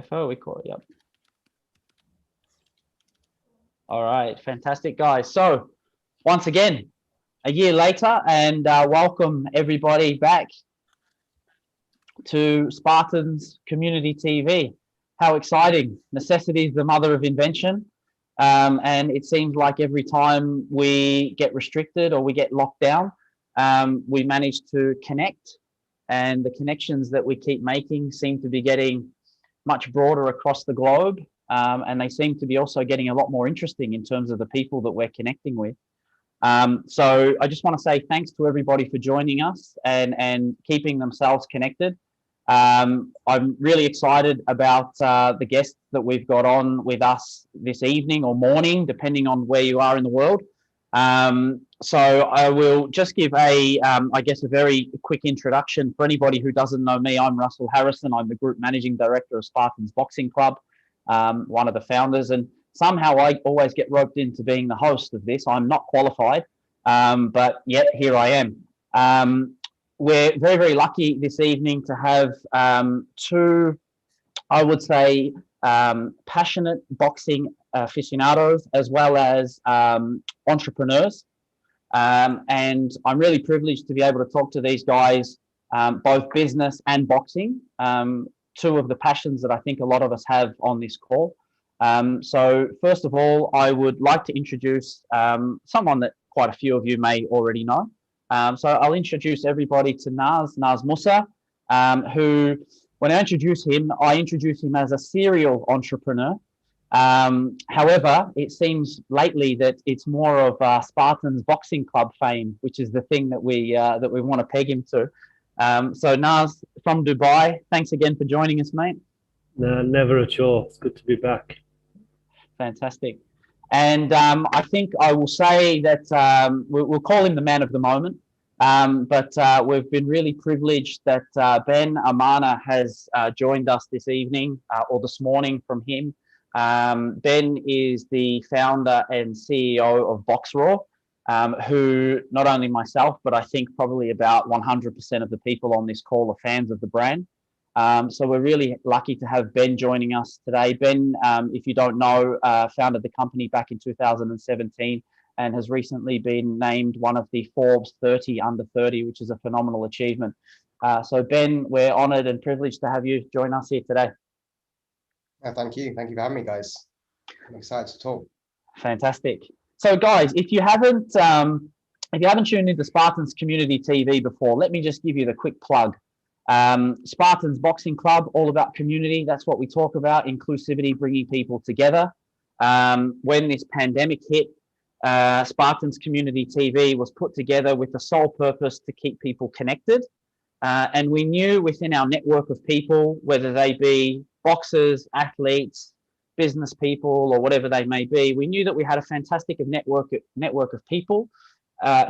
FO, we call it, yep. All right, fantastic, guys. So once again, a year later, and welcome everybody back to Spartans Community TV. How exciting. Necessity is the mother of invention. And it seems like every time we get restricted or we get locked down, we manage to connect. And the connections that we keep making seem to be getting much broader across the globe. And they seem to be also getting a lot more interesting in terms of the people that we're connecting with. So I just want to say thanks to everybody for joining us and keeping themselves connected. I'm really excited about the guests that we've got on with us this evening or morning, depending on where you are in the world. So I will just give I guess, a very quick introduction. For anybody who doesn't know me, I'm Russell Harrison. I'm the Group Managing Director of Spartans Boxing Club, one of the founders. And somehow I always get roped into being the host of this. I'm not qualified, but yet here I am. We're very, very lucky this evening to have two, I would say, passionate boxing aficionados as well as entrepreneurs. And I'm really privileged to be able to talk to these guys, both business and boxing, two of the passions that I think a lot of us have on this call. So first of all, I would like to introduce someone that quite a few of you may already know. So I'll introduce everybody to Naz Musa, who, when I introduce him as a serial entrepreneur. However, it seems lately that it's more of Spartans Boxing Club fame, which is the thing that we want to peg him to. So Naz from Dubai, thanks again for joining us, mate. No, never at all. It's good to be back. Fantastic. And I think I will say that we'll call him the man of the moment. But we've been really privileged that Ben Amanna has joined us this evening or this morning from him. Ben is the founder and CEO of Boxraw, who not only myself, but I think probably about 100% of the people on this call are fans of the brand. So we're really lucky to have Ben joining us today. Ben, if you don't know, founded the company back in 2017 and has recently been named one of the Forbes 30 under 30, which is a phenomenal achievement. So Ben, we're honored and privileged to have you join us here today. Thank you. Thank you for having me, guys. I'm excited to talk. Fantastic. So guys, if you haven't tuned into Spartans Community TV before, let me just give you the quick plug. Spartans Boxing Club, all about community. That's what we talk about, inclusivity, bringing people together. When this pandemic hit, Spartans Community TV was put together with the sole purpose to keep people connected. And we knew within our network of people, whether they be boxers, athletes, business people, or whatever they may be, we knew that we had a fantastic network of people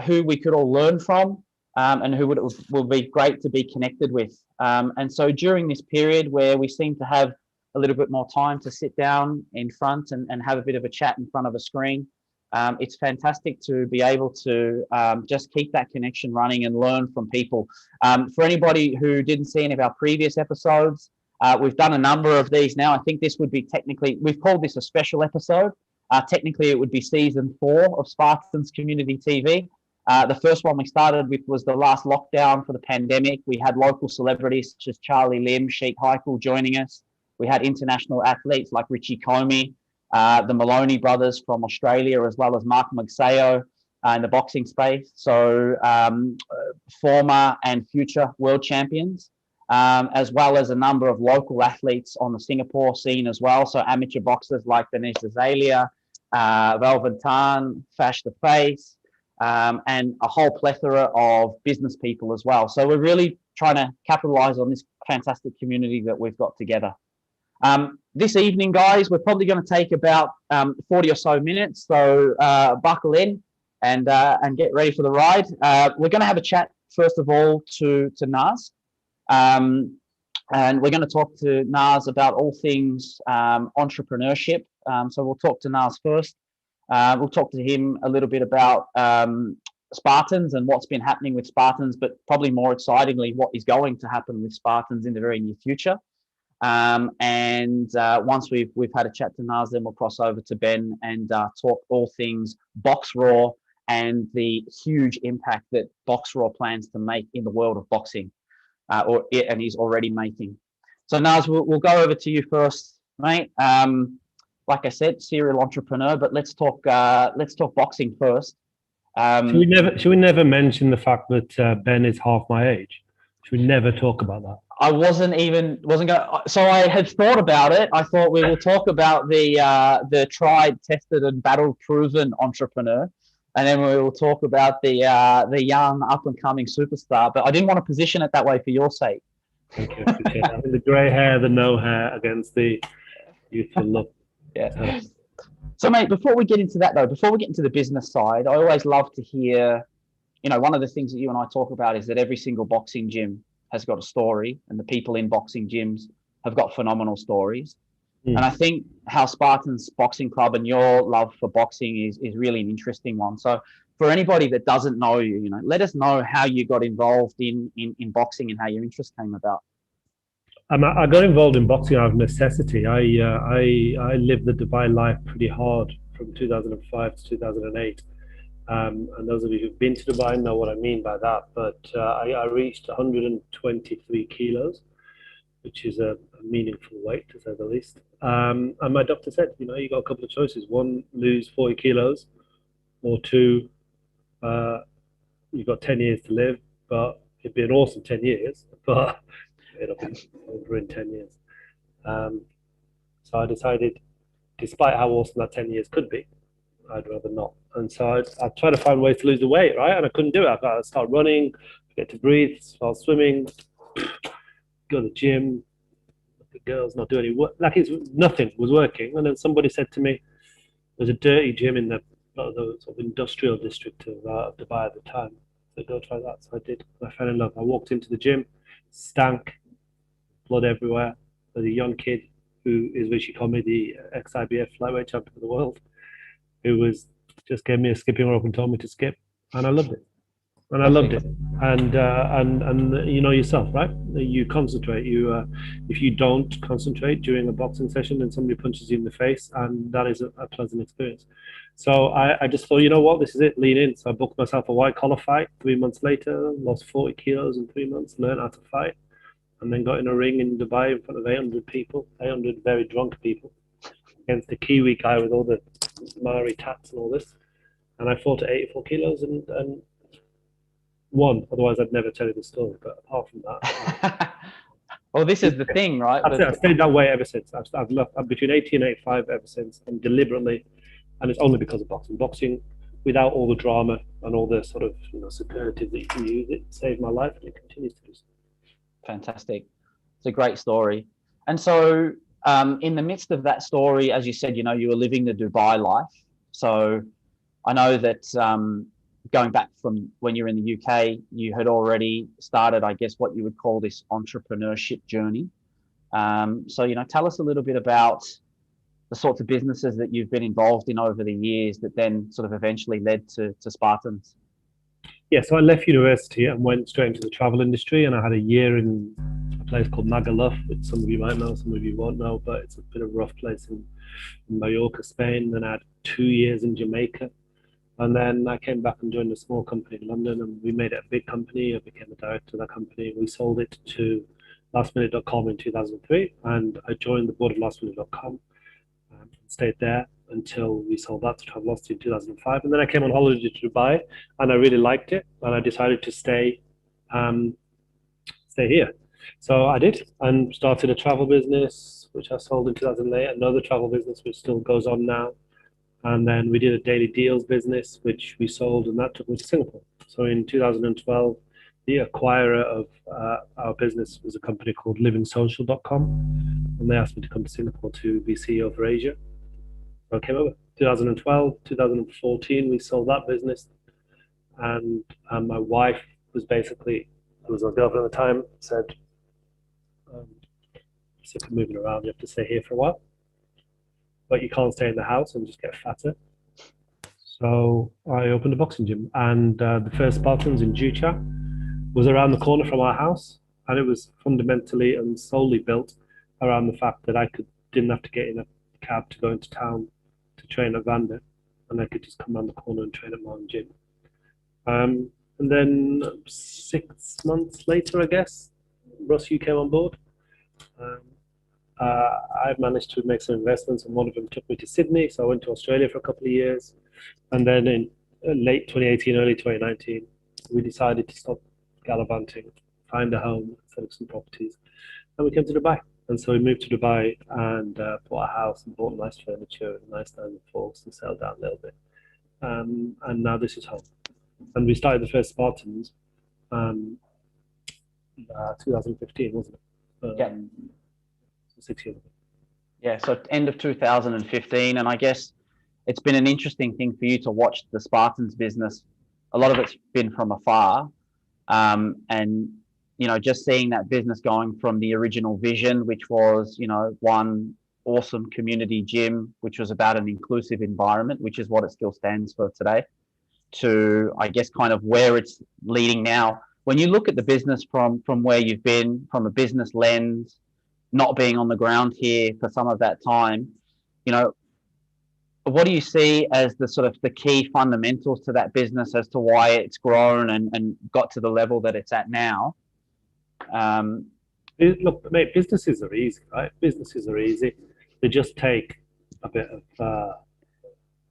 who we could all learn from. And who would be great to be connected with. And so during this period where we seem to have a little bit more time to sit down in front and have a bit of a chat in front of a screen, it's fantastic to be able to just keep that connection running and learn from people. For anybody who didn't see any of our previous episodes, we've done a number of these now. I think this would be technically, we've called this a special episode. Technically, it would be season 4 of Spartans Community TV. The first one we started with was the last lockdown for the pandemic. We had local celebrities such as Charlie Lim, Sheikh Haikal joining us. We had international athletes like Richie Comey, the Maloney brothers from Australia, as well as Mark Magsayo in the boxing space. So former and future world champions, as well as a number of local athletes on the Singapore scene as well. So amateur boxers like Dinesh Azalea, Velventan, Fash the Face, and a whole plethora of business people as well. So we're really trying to capitalize on this fantastic community that we've got together. This evening, guys, we're probably going to take about 40 or so minutes. So buckle in and get ready for the ride. We're going to have a chat, first of all, to Naz. And we're going to talk to Naz about all things entrepreneurship. So we'll talk to Naz first. We'll talk to him a little bit about Spartans and what's been happening with Spartans, but probably more excitingly, what is going to happen with Spartans in the very near future. Once we've had a chat to Nazar, then we'll cross over to Ben and talk all things Boxraw and the huge impact that Boxraw plans to make in the world of boxing, and he's already making. So Naz, we'll go over to you first, mate. Like I said, serial entrepreneur, but let's talk boxing first. Should we never mention the fact that Ben is half my age? Should we never talk about that? I wasn't going. So I had thought about it. I thought we will talk about the tried, tested, and battle-proven entrepreneur, and then we will talk about the young, up-and-coming superstar. But I didn't want to position it that way for your sake. Thank you. Appreciate that. I mean, the grey hair, the no hair against the youthful look. Yeah. So, mate, before we get into that, though, before we get into the business side, I always love to hear, one of the things that you and I talk about is that every single boxing gym has got a story, and the people in boxing gyms have got phenomenal stories. And I think how Spartans Boxing Club and your love for boxing is really an interesting one. So for anybody that doesn't know you, let us know how you got involved in boxing and how your interest came about. I got involved in boxing out of necessity. I lived the Dubai life pretty hard from 2005 to 2008. And those of you who've been to Dubai know what I mean by that. But I reached 123 kilos, which is a meaningful weight, to say the least. And my doctor said, you got a couple of choices. One, lose 40 kilos, or two, you've got 10 years to live, but it'd be an awesome 10 years, but it'll be over in 10 years. So I decided, despite how awesome that 10 years could be, I'd rather not. And so I tried to find ways to lose the weight, right? And I couldn't do it. I got to start running, get to breathe, start swimming, go to the gym, look at girls, not do any work. Nothing was working. And then somebody said to me, there's a dirty gym in the sort of industrial district of Dubai at the time. So go try that. So I did. I fell in love. I walked into the gym, stank, blood everywhere. There's a young kid who is, what she called me, the ex-IBF flyweight champion of the world, who just gave me a skipping rope and told me to skip, and I loved it. And I loved it. And yourself, right? You concentrate. If you don't concentrate during a boxing session, then somebody punches you in the face, and that is a pleasant experience. So I just thought, you know what, this is it, lean in. So I booked myself a white collar fight. 3 months later, lost 40 kilos in 3 months, learned how to fight, and then got in a ring in Dubai in front of 800 people, 800 very drunk people, against the Kiwi guy with all the Maori tats and all this. And I fought at 84 kilos and won. Otherwise, I'd never tell you the story. But apart from that, well, this is the thing, right? I've stayed that way ever since. I'm between 80 and 85 ever since, and deliberately. And it's only because of boxing. Boxing, without all the drama and all the sort of superlatives that you can use, it saved my life, and it continues to do so. Fantastic. It's a great story. And so, in the midst of that story, as you said, you were living the Dubai life. So I know that going back from when you were in the UK, you had already started, I guess, what you would call this entrepreneurship journey. So, tell us a little bit about the sorts of businesses that you've been involved in over the years that then sort of eventually led to Spartans. Yeah, so I left university and went straight into the travel industry, and I had a year in a place called Magaluf, which some of you might know, some of you won't know, but it's a bit of a rough place in Mallorca, Spain. Then I had 2 years in Jamaica, and then I came back and joined a small company in London, and we made it a big company. I became the director of that company. We sold it to lastminute.com in 2003, and I joined the board of lastminute.com and stayed there until we sold that to Travelocity in 2005. And then I came on holiday to Dubai, and I really liked it, and I decided to stay here. So I did, and started a travel business, which I sold in 2008, another travel business, which still goes on now. And then we did a daily deals business, which we sold, and that took me to Singapore. So in 2012, the acquirer of our business was a company called livingsocial.com, and they asked me to come to Singapore to be CEO for Asia. I came over 2012, 2014, we sold that business. And my wife was basically, who was my girlfriend at the time, said, sick of moving around, you have to stay here for a while. But you can't stay in the house and just get fatter. So I opened a boxing gym, and the first Spartans in Jucha was around the corner from our house. And it was fundamentally and solely built around the fact that didn't have to get in a cab to go into town to train at Vanda, and I could just come around the corner and train at my own gym. And then 6 months later, I guess, Russ, you came on board. I've managed to make some investments, and one of them took me to Sydney. So I went to Australia for a couple of years. And then in late 2018, early 2019, we decided to stop gallivanting, find a home, set up some properties. And we came to Dubai. And so we moved to Dubai and bought a house and bought nice furniture and nice dining force and settled down a little bit. And now this is home. And we started the first Spartans 2015, wasn't it? Yeah. 6 years ago. Yeah, so end of 2015, and I guess it's been an interesting thing for you to watch the Spartans business. A lot of it's been from afar, and just seeing that business going from the original vision, which was one awesome community gym, which was about an inclusive environment, which is what it still stands for today, to I guess kind of where it's leading now. When you look at the business from where you've been, from a business lens, not being on the ground here for some of that time, what do you see as the sort of the key fundamentals to that business as to why it's grown and got to the level that it's at now? Look, mate, businesses are easy, right? Businesses are easy. They just take a bit of,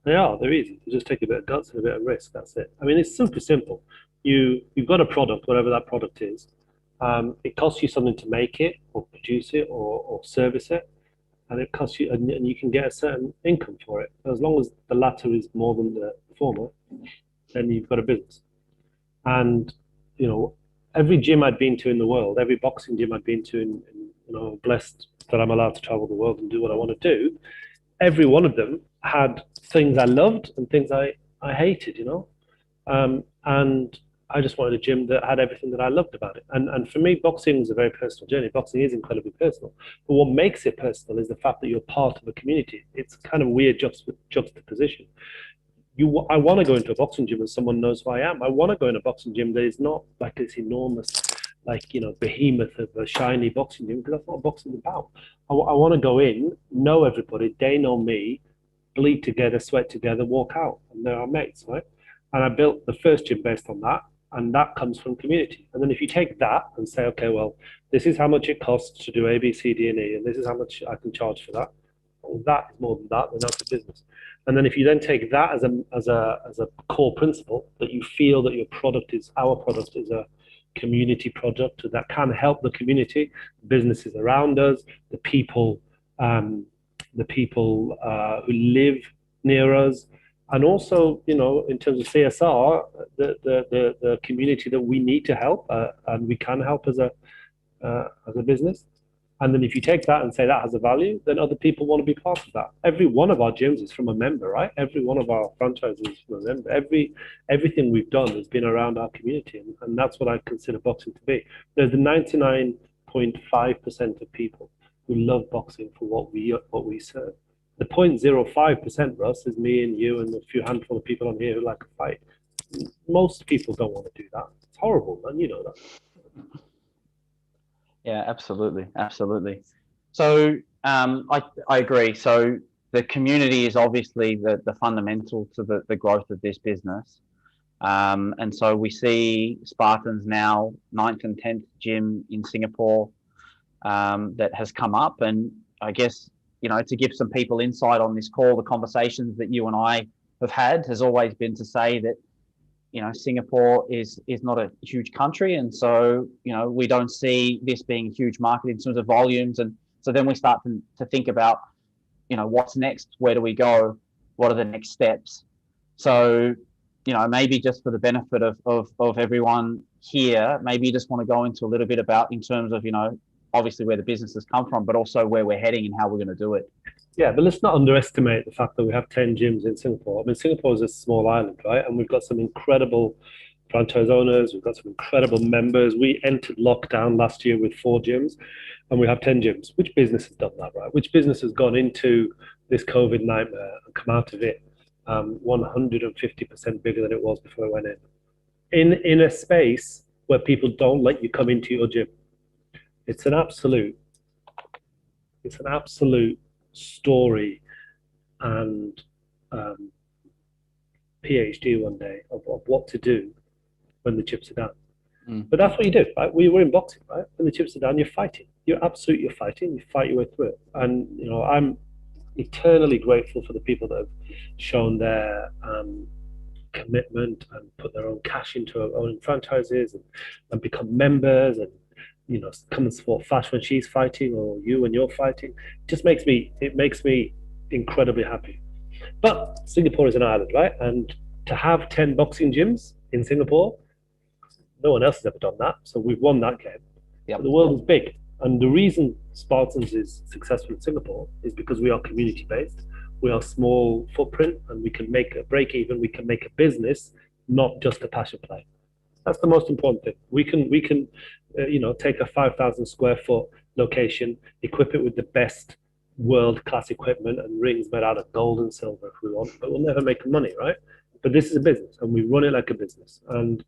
they're easy. They just take a bit of guts and a bit of risk. That's it. I mean, it's super simple. You've got a product, whatever that product is. It costs you something to make it or produce it or service it, and it costs you, and you can get a certain income for it. As long as the latter is more than the former, then you've got a business. And every gym I'd been to in the world, every boxing gym I'd been to, blessed that I'm allowed to travel the world and do what I want to do. Every one of them had things I loved and things I hated, and I just wanted a gym that had everything that I loved about it. And for me, boxing is a very personal journey. Boxing is incredibly personal. But what makes it personal is the fact that you're part of a community. It's kind of weird juxtaposition. I want to go into a boxing gym and someone knows who I am. I want to go in a boxing gym that is not like this enormous, behemoth of a shiny boxing gym, because that's not what boxing is about. I want to go in, know everybody, they know me, bleed together, sweat together, walk out, and they're our mates, right? And I built the first gym based on that. And that comes from community. And then if you take that and say, okay, well, this is how much it costs to do A, B, C, D, and E, and this is how much I can charge for that. Well, that is more than that, then that's a business. And then if you then take that as a core principle, that you feel that our product is a community product that can help the community, businesses around us, the people who live near us, and also, in terms of CSR, the community that we need to help and we can help as a business. And then if you take that and say that has a value, then other people want to be part of that. Every one of our gyms is from a member, right? Every one of our franchises is from a member. Everything we've done has been around our community, and that's what I consider boxing to be. There's the 99.5% of people who love boxing for what we serve. The 0.05%, Russ, is me and you and a few handful of people on here who like a fight. Most people don't want to do that. It's horrible, man. You know that. Yeah, absolutely. So I agree. So the community is obviously the fundamental to the growth of this business. And so we see Spartans now 9th and 10th gym in Singapore that has come up. And I guess, to give some people insight on this call, the conversations that you and I have had has always been to say that, Singapore is not a huge country. And so, we don't see this being a huge market in terms of volumes. And so then we start to think about, what's next? Where do we go? What are the next steps? So, maybe just for the benefit of everyone here, maybe you just want to go into a little bit about in terms of, obviously where the business has come from, but also where we're heading and how we're going to do it. Yeah, but let's not underestimate the fact that we have 10 gyms in Singapore. I mean, Singapore is a small island, right? And we've got some incredible franchise owners. We've got some incredible members. We entered lockdown last year with 4 gyms, and we have 10 gyms. Which business has done that, right? Which business has gone into this COVID nightmare and come out of it 150% bigger than it was before it went in a space where people don't let you come into your gym? It's an absolute It's an absolute story and PhD one day of what to do when the chips are down. But that's what you do, right? We're in boxing, right? When the chips are down, you're fighting. You're fighting. You fight your way through it. And I'm eternally grateful for the people that have shown their commitment and put their own cash into our own franchises and become members and come and support Fash when she's fighting or you when you're fighting. It makes me incredibly happy. But Singapore is an island, right? And to have 10 boxing gyms in Singapore, no one else has ever done that. So we've won that game. Yep. But the world is big. And the reason Spartans is successful in Singapore is because we are community-based. We are small footprint, and we can make a break even. We can make a business, not just a passion play. That's the most important thing. We can take a 5,000 square foot location, equip it with the best world-class equipment and rings made out of gold and silver if we want, but we'll never make money, right? But this is a business, and we run it like a business. And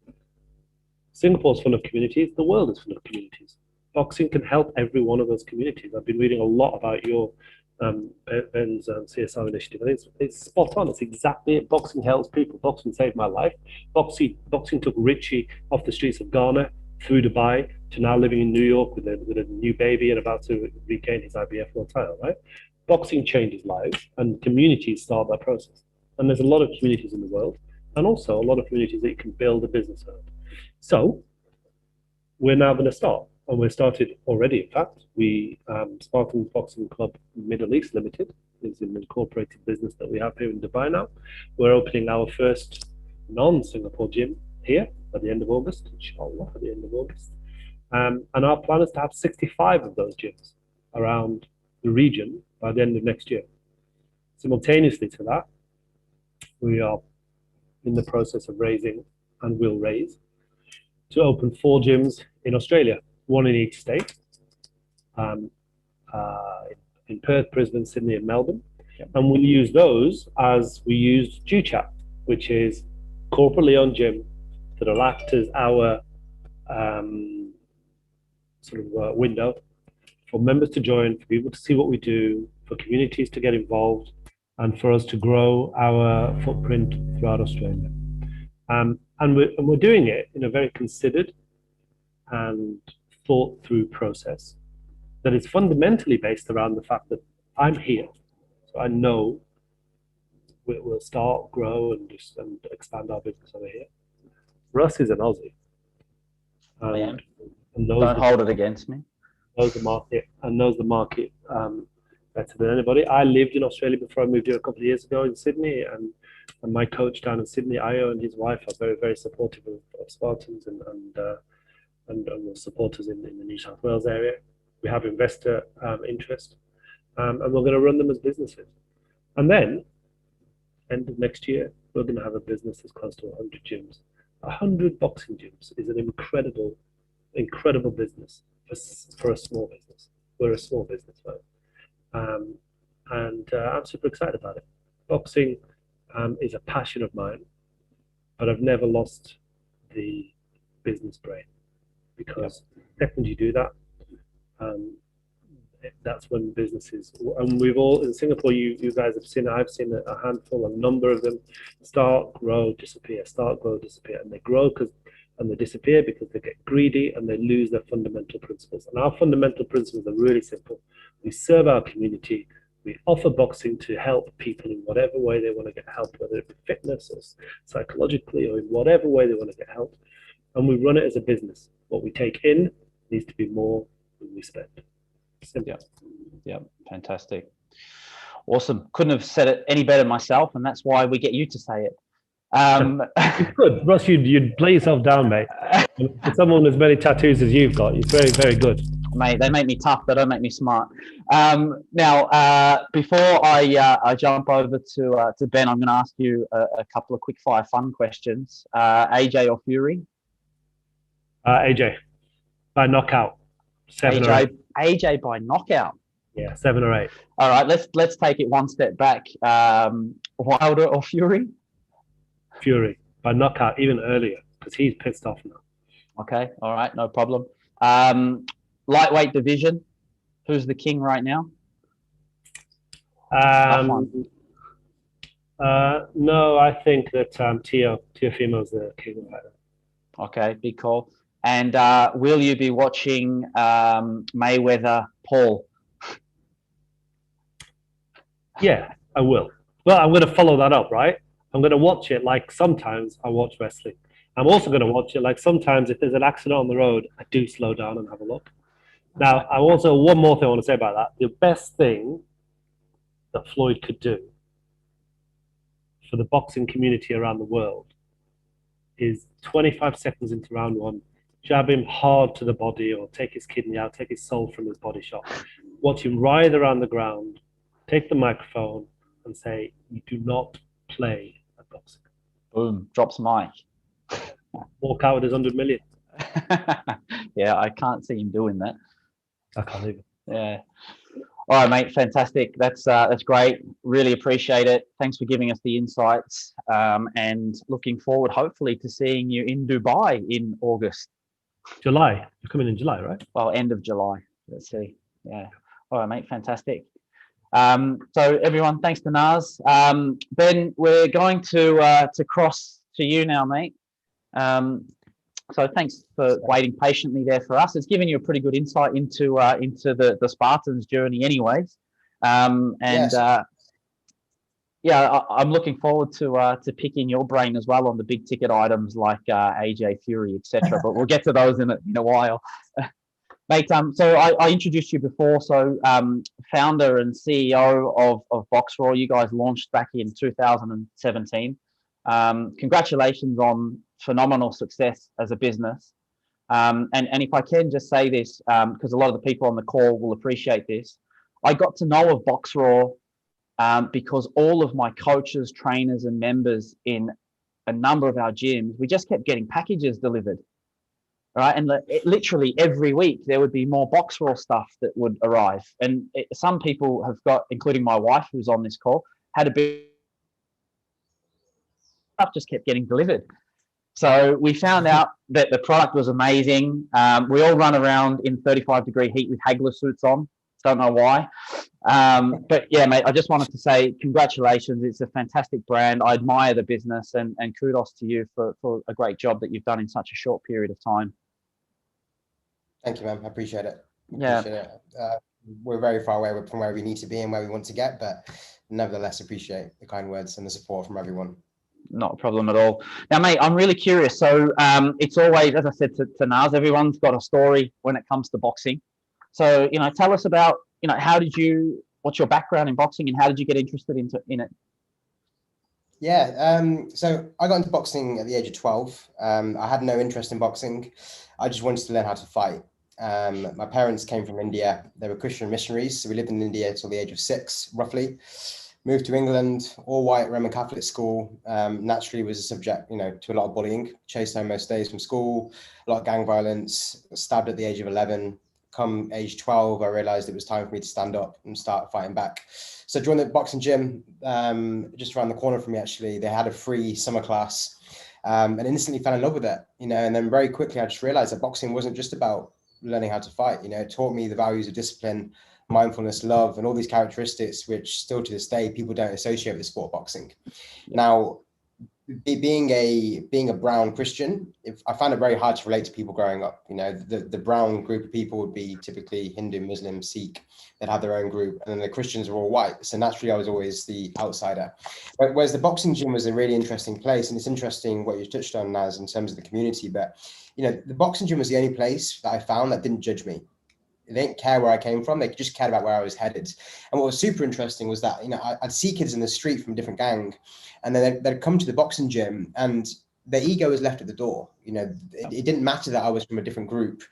Singapore's full of communities. The world is full of communities. Boxing can help every one of those communities. I've been reading a lot about your Ben's CSR initiative. I think it's spot on. It's exactly it. Boxing helps people. Boxing saved my life. Boxing took Richie off the streets of Ghana through Dubai to now living in New York with a new baby and about to regain his IBF world title, right? Boxing changes lives, and communities start that process. And there's a lot of communities in the world, and also a lot of communities that you can build a business around. So we're now going to start, and we've started already. In fact, we Spartans Boxing Club Middle East Limited is an incorporated business that we have here in Dubai now. We're opening our first non-Singapore gym here at the end of August, inshallah, at the end of August. And our plan is to have 65 of those gyms around the region by the end of next year. Simultaneously to that, we are in the process of raising, and will raise, to open 4 gyms in Australia, 1 in each state, in Perth, Brisbane, Sydney, and Melbourne. Yep. And we'll use those as we used GChat, which is corporately owned gym that'll act as our window for members to join, for people to see what we do, for communities to get involved, and for us to grow our footprint throughout Australia. And we're doing it in a very considered and thought through process that is fundamentally based around the fact that I'm here, so I know we'll start, grow, and expand our business over here. Russ is an Aussie. And don't hold it against me. Knows the market better than anybody. I lived in Australia before I moved here a couple of years ago in Sydney, and my coach down in Sydney, Io, and his wife are very, very supportive of Spartans and will support us in the New South Wales area. We have investor interest, and we're going to run them as businesses. And then, end of next year, we're going to have a business that's close to 100 gyms. 100 boxing gyms is an incredible business for a small business. We're a small business, right? And I'm super excited about it. Boxing is a passion of mine, but I've never lost the business brain, because the second you do that, that's when businesses, and we've all in Singapore, you guys have seen, I've seen a handful, a number of them start, grow, disappear, start, grow, disappear, and they grow and they disappear because they get greedy and they lose their fundamental principles. And our fundamental principles are really simple. We serve our community. We offer boxing to help people in whatever way they want to get help, whether it be fitness or psychologically, or in whatever way they want to get help. And we run it as a business. What we take in needs to be more than we spend. Simple. Yeah, fantastic. Awesome. Couldn't have said it any better myself, and that's why we get you to say it. You could. Russ, you'd play yourself down, mate. For someone with as many tattoos as you've got, you're very, very good. Mate, they make me tough, they don't make me smart. Now, before I jump over to Ben, I'm going to ask you a couple of quick fire fun questions. AJ or Fury? AJ, by knockout. 7 or 8. AJ by knockout. Yeah, 7 or 8. All right, let's take it one step back. Wilder or Fury? Fury by knockout, even earlier, because he's pissed off now. Okay, all right, no problem. Lightweight division, who's the king right now? Tough one. No, I think that Teofimo is the king of fighter. Okay, big call. And will you be watching Mayweather Paul? Yeah, I will. Well, I'm going to follow that up, right? I'm going to watch it like sometimes I watch wrestling. I'm also going to watch it like sometimes if there's an accident on the road, I do slow down and have a look. Now, I also, one more thing I want to say about that. The best thing that Floyd could do for the boxing community around the world is 25 seconds into round one, jab him hard to the body or take his kidney out, take his soul from his body shot. Watch him writhe around the ground, take the microphone and say, you do not play at boxing. Boom, drops mic. Walk out with his 100 million. Yeah, I can't see him doing that. I can't even. Yeah. All right, mate. Fantastic. That's great. Really appreciate it. Thanks for giving us the insights. And looking forward, hopefully, to seeing you in Dubai in August. July. You're coming in July, right? Well, end of July. Let's see. Yeah. All right, mate. Fantastic. So everyone, thanks to Naz. Ben, we're going to cross to you now, mate. So thanks for waiting patiently there for us. It's given you a pretty good insight into the Spartans journey, anyways. Yes. Yeah, I'm looking forward to picking your brain as well on the big ticket items like AJ Fury, etc. But we'll get to those in a while. Mate, so I introduced you before. So founder and CEO of Boxraw, you guys launched back in 2017. Congratulations on phenomenal success as a business. And if I can just say this, because a lot of the people on the call will appreciate this, I got to know of Boxraw because all of my coaches, trainers, and members in a number of our gyms, we just kept getting packages delivered. Right, and literally every week there would be more Boxraw stuff that would arrive, and some people have got, including my wife who's on this call, had a bit stuff just kept getting delivered. So we found out that the product was amazing. We all run around in 35-degree heat with haggler suits on. Don't know why, but yeah, mate. I just wanted to say congratulations. It's a fantastic brand. I admire the business, and kudos to you for a great job that you've done in such a short period of time. Thank you, man. I appreciate it. Yeah. We're very far away from where we need to be and where we want to get, but nevertheless appreciate the kind words and the support from everyone. Not a problem at all. Now, mate, I'm really curious. So it's always, as I said to Naz, everyone's got a story when it comes to boxing. So, tell us about, what's your background in boxing and how did you get interested in it? Yeah, so I got into boxing at the age of 12. I had no interest in boxing. I just wanted to learn how to fight. My parents came from India. They were Christian missionaries. So we lived in India till the age of 6, roughly. Moved to England, all white Roman Catholic school. Naturally was a subject, to a lot of bullying. Chased home most days from school, a lot of gang violence, stabbed at the age of 11. Come age 12, I realized it was time for me to stand up and start fighting back. So I joined the boxing gym just around the corner from me, actually. They had a free summer class and instantly fell in love with it, and then very quickly I just realized that boxing wasn't just about learning how to fight. It taught me the values of discipline, mindfulness, love, and all these characteristics, which still to this day, people don't associate with the sport of boxing. Now, being a brown Christian, I found it very hard to relate to people growing up. The brown group of people would be typically Hindu, Muslim, Sikh. They'd have their own group, and then the Christians were all white. So naturally, I was always the outsider. But whereas the boxing gym was a really interesting place, and it's interesting what you touched on, Naz, in terms of the community. But the boxing gym was the only place that I found that didn't judge me. They didn't care where I came from. They just cared about where I was headed. And what was super interesting was that, I'd see kids in the street from a different gang, and then they'd come to the boxing gym and their ego was left at the door. It didn't matter that I was from a different group,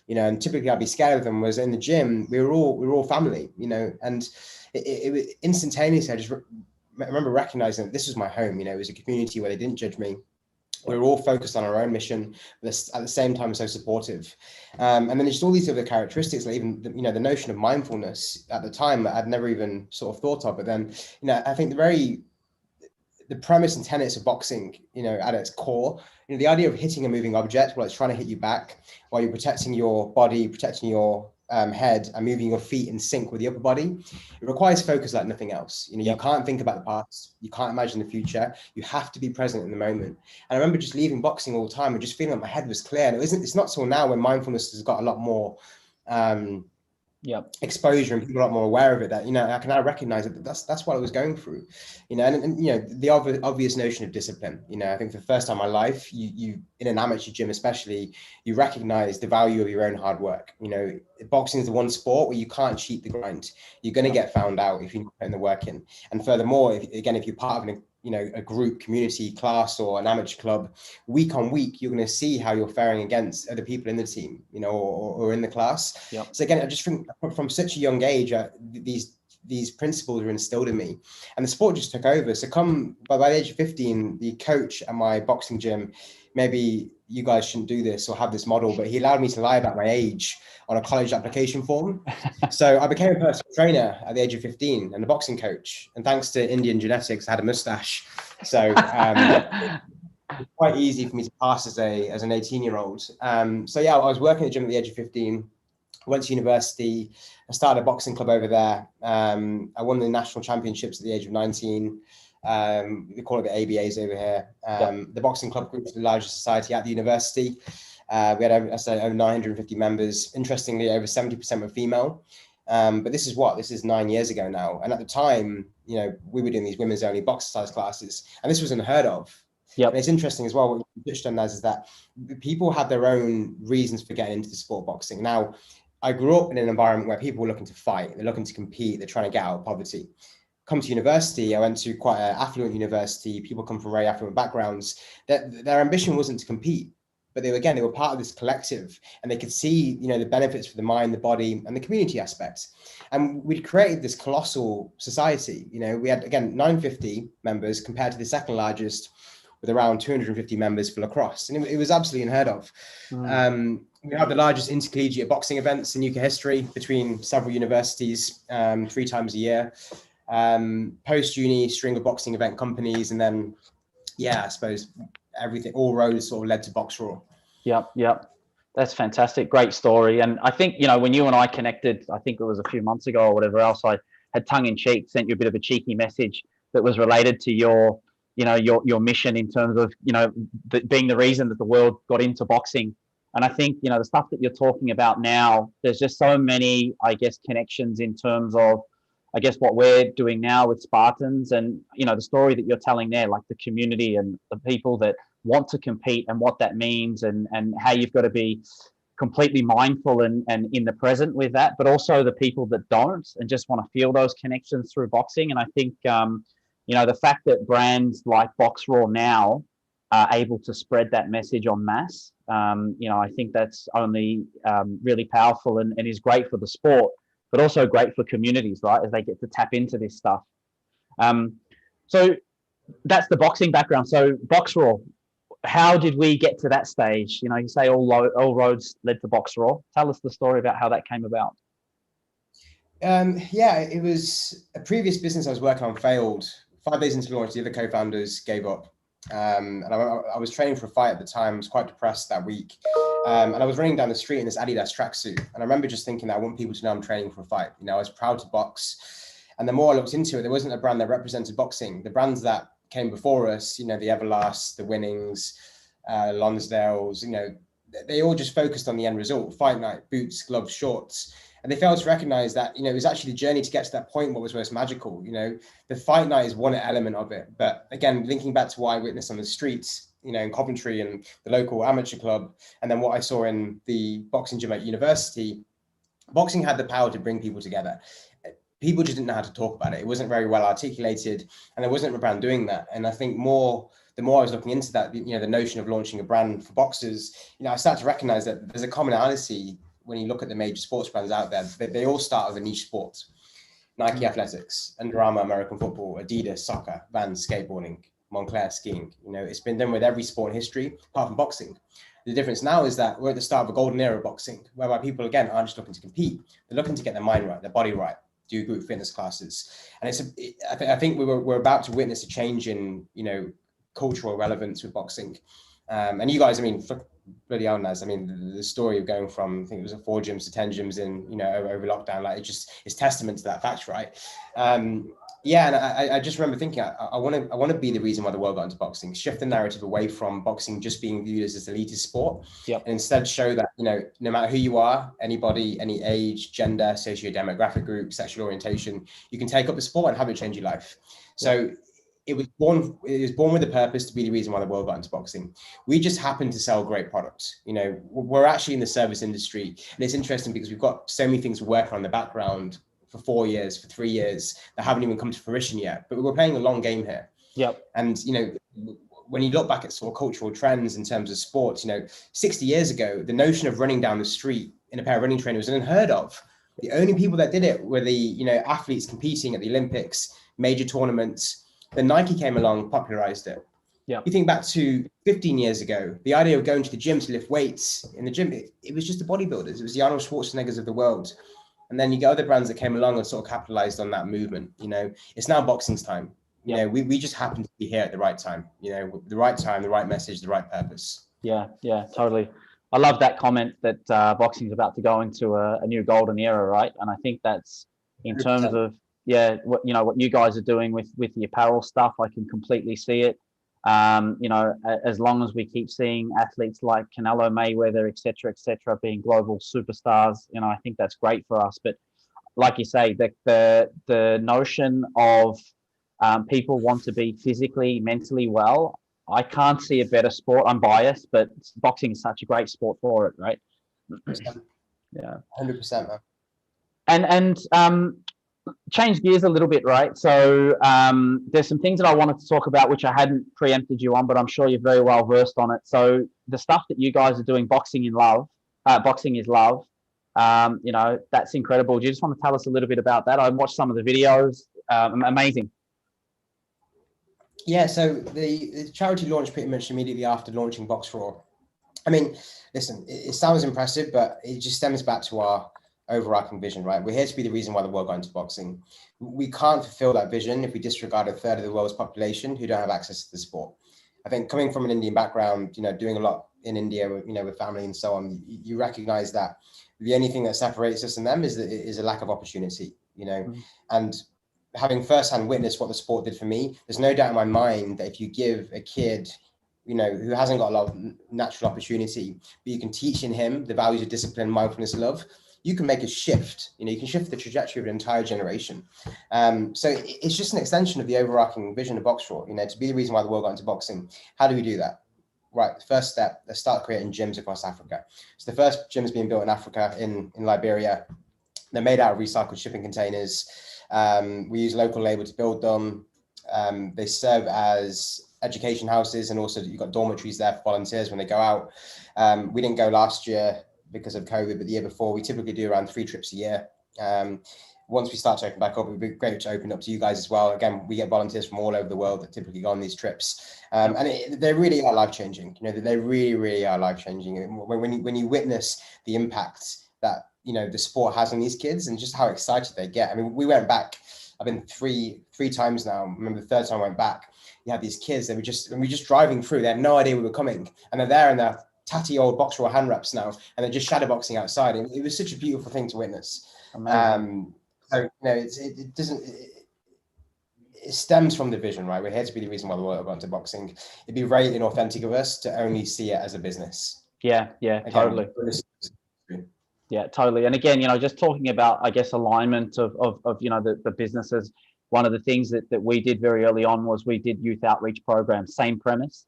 and typically I'd be scared of them. Whereas in the gym, we were all family, and it instantaneously, I just remember recognizing that this was my home. It was a community where they didn't judge me. We were all focused on our own mission, but at the same time so supportive. And then just all these other characteristics, like even the notion of mindfulness at the time that I'd never even sort of thought of. But then, I think the premise and tenets of boxing, at its core, the idea of hitting a moving object while it's trying to hit you back, while you're protecting your body, protecting your head and moving your feet in sync with the upper body. It requires focus like nothing else. You know, you can't think about the past, you can't imagine the future. You have to be present in the moment. And I remember just leaving boxing all the time and just feeling like my head was clear. And it's not till now when mindfulness has got a lot more exposure and people are a lot more aware of it, that, you know, I can now recognize that that's what I was going through, you know. And you know, the obvious notion of discipline, you know, I think for the first time in my life, you in an amateur gym especially, you recognize the value of your own hard work. You know, boxing is the one sport where you can't cheat the grind. You're going to get found out if you put in the work in. And furthermore, if you're part of a group, community, class, or an amateur club, week on week, you're going to see how you're faring against other people in the team, you know, or in the class. So again, I just think from such a young age, these principles were instilled in me, and the sport just took over. So by the age of 15, the coach at my boxing gym, maybe you guys shouldn't do this or have this model, but he allowed me to lie about my age on a college application form. So I became a personal trainer at the age of 15 and a boxing coach. And thanks to Indian genetics, I had a mustache. So it's quite easy for me to pass as an 18-year-old. So yeah, I was working at the gym at the age of 15. I went to university. I started a boxing club over there. I won the national championships at the age of 19. We call it the ABAs over here. The boxing club group is the largest society at the university. We had over 950 members. Interestingly, over 70% were female. But this is 9 years ago now. And at the time, you know, we were doing these women's only box size classes, and this was unheard of. And it's interesting as well, what you touched on, Naz, is that people have their own reasons for getting into the sport of boxing. Now, I grew up in an environment where people were looking to fight, they're looking to compete, they're trying to get out of poverty. Come to university, I went to quite an affluent university. People come from very affluent backgrounds. Their ambition wasn't to compete, but they were part of this collective, and they could see, you know, the benefits for the mind, the body, and the community aspects. And we'd created this colossal society. You know, we had, again, 950 members compared to the second largest, with around 250 members for lacrosse, and it was absolutely unheard of. We have the largest intercollegiate boxing events in UK history between several universities, 3 times a year. Post-uni, string of boxing event companies, and then, I suppose everything, all roads sort of led to Boxraw. Yep. That's fantastic. Great story. And I think, you know, when you and I connected, I think it was a few months ago or whatever else, I had tongue in cheek sent you a bit of a cheeky message that was related to your mission in terms of, you know, being the reason that the world got into boxing. And I think, you know, the stuff that you're talking about now, there's just so many, I guess, connections in terms of, I guess, what we're doing now with Spartans, and, you know, the story that you're telling there, like the community and the people that want to compete and what that means, and how you've got to be completely mindful and in the present with that, but also the people that don't and just want to feel those connections through boxing. And I think, you know, the fact that brands like Boxraw now are able to spread that message en masse, you know, I think that's only really powerful and is great for the sport, but also great for communities, right, as they get to tap into this stuff. So that's the boxing background. So Boxraw, how did we get to that stage? You know, you say all roads led to Boxraw. Tell us the story about how that came about. It was a previous business I was working on failed. 5 days into launch, the other co-founders gave up. And I was training for a fight at the time. I was quite depressed that week. And I was running down the street in this Adidas tracksuit. And I remember just thinking that I want people to know I'm training for a fight. You know, I was proud to box. And the more I looked into it, there wasn't a brand that represented boxing. The brands that came before us, you know, the Everlast, the Winnings, Lonsdales, you know, they all just focused on the end result: fight night, boots, gloves, shorts. And they failed to recognize that, you know, it was actually the journey to get to that point what was most magical. You know, the fight night is one element of it. But again, linking back to what I witnessed on the streets, you know, in Coventry and the local amateur club, and then what I saw in the boxing gym at university, boxing had the power to bring people together. People just didn't know how to talk about it. It wasn't very well articulated, and there wasn't a brand doing that. And I think the more I was looking into that, you know, the notion of launching a brand for boxers, you know, I started to recognize that there's a commonality when you look at the major sports brands out there. They all start with a niche sport: Nike Athletics, Under Armour American football, Adidas soccer, Vans skateboarding, Montclair skiing. You know, it's been done with every sport in history apart from boxing. The difference now is that we're at the start of a golden era of boxing, whereby people, again, aren't just looking to compete. They're looking to get their mind right, their body right, do group fitness classes. And I think we're about to witness a change in, you know, cultural relevance with boxing. And you guys, I mean, bloody hell, Naz. I mean, the story of going from, I think it was 4 gyms to 10 gyms in, you know, over lockdown, like it's testament to that fact, right? Yeah, and I just remember thinking, I want to be the reason why the world got into boxing, shift the narrative away from boxing just being viewed as this elitist sport, Yep. and instead show that, you know, no matter who you are, anybody, any age, gender, socio-demographic group, sexual orientation, you can take up the sport and have it change your life. So it was born with a purpose to be the reason why the world got into boxing. We just happen to sell great products. You know, we're actually in the service industry, and it's interesting because we've got so many things working on the background for 4 years, for 3 years that haven't even come to fruition yet. But we're playing a long game here. Yep. And you know, when you look back at sort of cultural trends in terms of sports, you know, 60 years ago, the notion of running down the street in a pair of running trainers was unheard of. The only people that did it were the, you know, athletes competing at the Olympics, major tournaments. Then Nike came along, popularized it. Yeah. You think back to 15 years ago, the idea of going to the gym to lift weights in the gym, it was just the bodybuilders. It was the Arnold Schwarzeneggers of the world. And then you get other brands that came along and sort of capitalized on that movement. You know, it's now boxing's time. You know, we just happen to be here at the right time, you know, the right time, the right message, the right purpose. Yeah, totally. I love that comment that boxing is about to go into a new golden era, right? And I think that's in 100%. terms of, what, you know, what you guys are doing with the apparel stuff, I can completely see it. You know, as long as we keep seeing athletes like Canelo, Mayweather, et cetera, being global superstars, you know, I think that's great for us. But like you say, the notion of people want to be physically, mentally well, I can't see a better sport. I'm biased, but boxing is such a great sport for it, right? 100%. Yeah. 100%, man. And change gears a little bit, right? So there's some things that I wanted to talk about which I hadn't preempted you on, but I'm sure you're very well versed on it. So the stuff that you guys are doing, Boxing is Love, you know, that's incredible. Do you just want to tell us a little bit about that? I watched some of the videos. Amazing. Yeah, so the charity launched pretty much immediately after launching Boxraw. I mean, listen, it sounds impressive, but it just stems back to our overarching vision, right? We're here to be the reason why the world got into boxing. We can't fulfill that vision if we disregard a third of the world's population who don't have access to the sport. I think coming from an Indian background, you know, doing a lot in India, you know, with family and so on, you recognize that the only thing that separates us and them is a lack of opportunity, you know, and having firsthand witnessed what the sport did for me, there's no doubt in my mind that if you give a kid, you know, who hasn't got a lot of natural opportunity, but you can teach in him the values of discipline, mindfulness, love, you can make a shift. You know, you can shift the trajectory of an entire generation. So it's just an extension of the overarching vision of Boxraw, you know, to be the reason why the world got into boxing. How do we do that? Right, the first step, let's start creating gyms across Africa. So the first gyms being built in Africa, in Liberia. They're made out of recycled shipping containers. We use local labor to build them. They serve as education houses, and also you've got dormitories there for volunteers when they go out. We didn't go last year because of COVID, but the year before, we typically do around 3 trips a year. Once we start to open back up, it'd be great to open up to you guys as well. Again, we get volunteers from all over the world that typically go on these trips. And they really are life-changing. You know, they really, really are life-changing. When you witness the impact that, you know, the sport has on these kids and just how excited they get. I mean, we went back, I've been three times now. I remember the third time I went back, you had these kids, we were just driving through, they had no idea we were coming. And they're there in their tatty old Boxraw hand wraps now, and they're just shadowboxing outside. And it was such a beautiful thing to witness. So, you know, it stems from the vision, right? We're here to be the reason why the world got into boxing. It'd be very inauthentic of us to only see it as a business. Yeah, again, totally. Yeah, totally. And again, you know, just talking about, I guess, alignment of you know, the businesses. One of the things that we did very early on was we did youth outreach programs, same premise,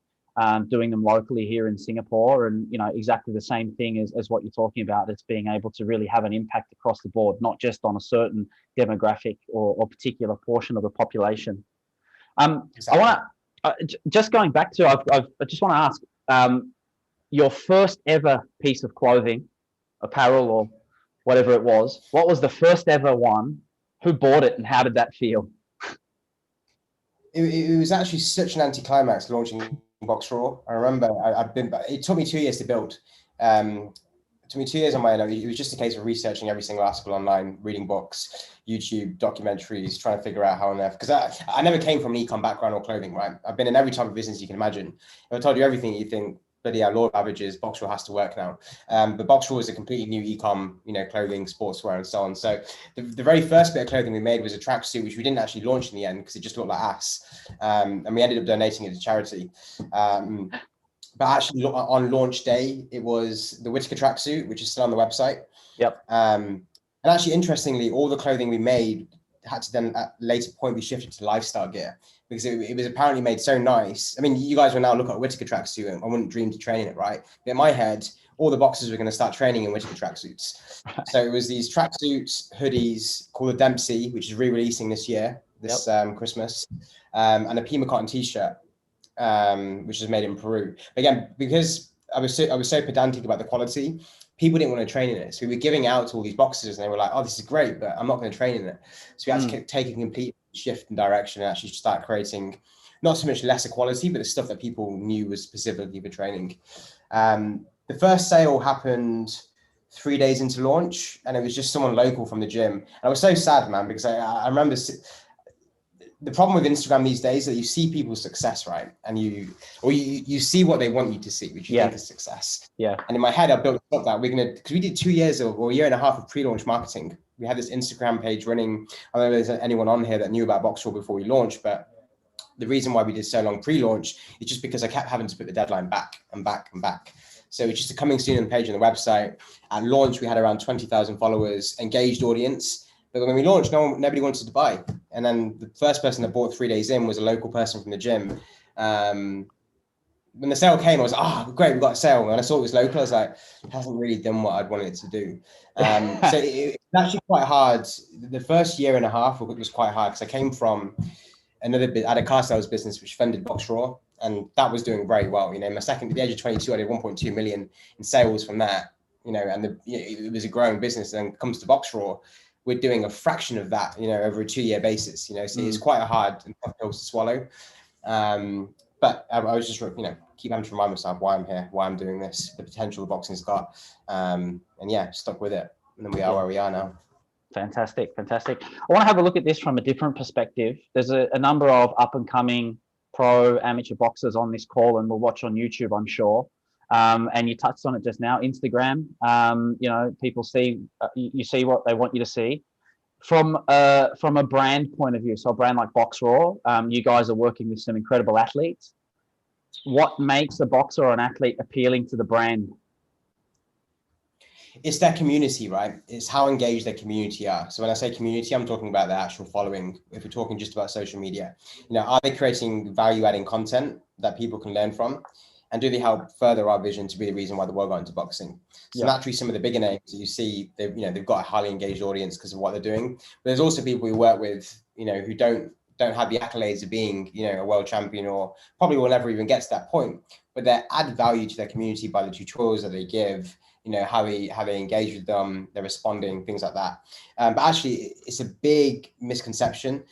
doing them locally here in Singapore, and, you know, exactly the same thing as what you're talking about. It's being able to really have an impact across the board, not just on a certain demographic or particular portion of the population. Exactly. I want to just going back to I just want to ask your first ever piece of clothing, apparel or whatever it was. What was the first ever one? Who bought it and how did that feel? It was actually such an anticlimax launching Boxraw. I remember it took me 2 years to build. It took me 2 years on my own. It was just a case of researching every single article online, reading books, YouTube, documentaries, trying to figure out how on earth, because I never came from an e-com background or clothing, right? I've been in every type of business you can imagine. If I told you everything, you think, bloody hell, law of averages, Boxraw has to work now. But Boxraw is a completely new e-com, clothing, sportswear, and so on. So the very first bit of clothing we made was a tracksuit, which we didn't actually launch in the end because it just looked like ass. And we ended up donating it to charity. But actually, on launch day, it was the Whitaker tracksuit, which is still on the website. Yep. And actually, interestingly, all the clothing we made had to then at a later point be shifted to lifestyle gear because it was apparently made so nice. I mean, you guys will now look at a Whitaker tracksuit and I wouldn't dream to train in it, right? But in my head, all the boxers were going to start training in Whitaker tracksuits. So it was these tracksuits, hoodies called the Dempsey, which is re-releasing this year, this Christmas, and a Pima cotton t-shirt, which is made in Peru. Again, because I was so pedantic about the quality, people didn't want to train in it. So we were giving out to all these boxers and they were like, oh, this is great, but I'm not going to train in it. So we had to take a complete shift in direction and actually start creating not so much lesser quality, but the stuff that people knew was specifically for training. The first sale happened 3 days into launch and it was just someone local from the gym. And I was so sad, man, because I remember the problem with Instagram these days is that you see people's success, right? And you see what they want you to see, which you think is success. Yeah. And in my head, I built up that because we did 2 years or a year and a half of pre-launch marketing. We had this Instagram page running. I don't know if there's anyone on here that knew about Boxraw before we launched, but the reason why we did so long pre-launch is just because I kept having to put the deadline back and back and back. So it's just a coming soon page on the website. At launch, we had around 20,000 followers, engaged audience. But when we launched, nobody wanted to buy. And then the first person that bought 3 days in was a local person from the gym. When the sale came, I was like, oh, great, we got a sale. And I saw it was local. I was like, it hasn't really done what I'd wanted it to do. So it's actually quite hard. The first year and a half was quite hard because I came from another bit. I had a car sales business which funded Boxraw, and that was doing very well. At the age of 22, I did 1.2 million in sales from that. And it was a growing business. And when it comes to Boxraw, we're doing a fraction of that, over a 2 year basis, so it's quite a hard and tough pill to swallow. But I was just, keep having to remind myself why I'm here, why I'm doing this, the potential the boxing's got. And stuck with it. And then we are where we are now. Fantastic. I want to have a look at this from a different perspective. There's a number of up and coming pro amateur boxers on this call and we'll watch on YouTube, I'm sure. And you touched on it just now, Instagram, people see, you see what they want you to see from a brand point of view. So a brand like Boxraw, you guys are working with some incredible athletes. What makes a boxer or an athlete appealing to the brand? It's their community, right? It's how engaged their community are. So when I say community, I'm talking about their actual following. If we're talking just about social media, are they creating value-adding content that people can learn from? And do they help further our vision to be the reason why the world got into boxing? So naturally, some of the bigger names that you see, they've got a highly engaged audience because of what they're doing. But there's also people we work with, who don't have the accolades of being, a world champion or probably will never even get to that point. But they add value to their community by the tutorials that they give, how they engage with them, they're responding, things like that. But actually, it's a big misconception.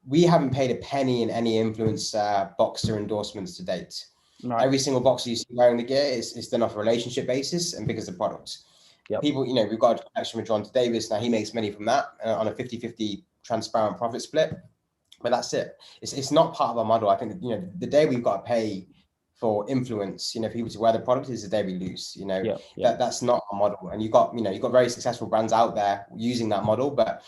We haven't paid a penny in any influencer boxer endorsements to date. Right. Every single boxer you see wearing the gear is done off a relationship basis and because of the product. People, we've got a connection with John Davis. Now he makes money from that on a 50-50 transparent profit split, but that's it. It's not part of our model. I think the day we've got to pay for influence, for people to wear the product is the day we lose. That's not our model. And you've got very successful brands out there using that model, but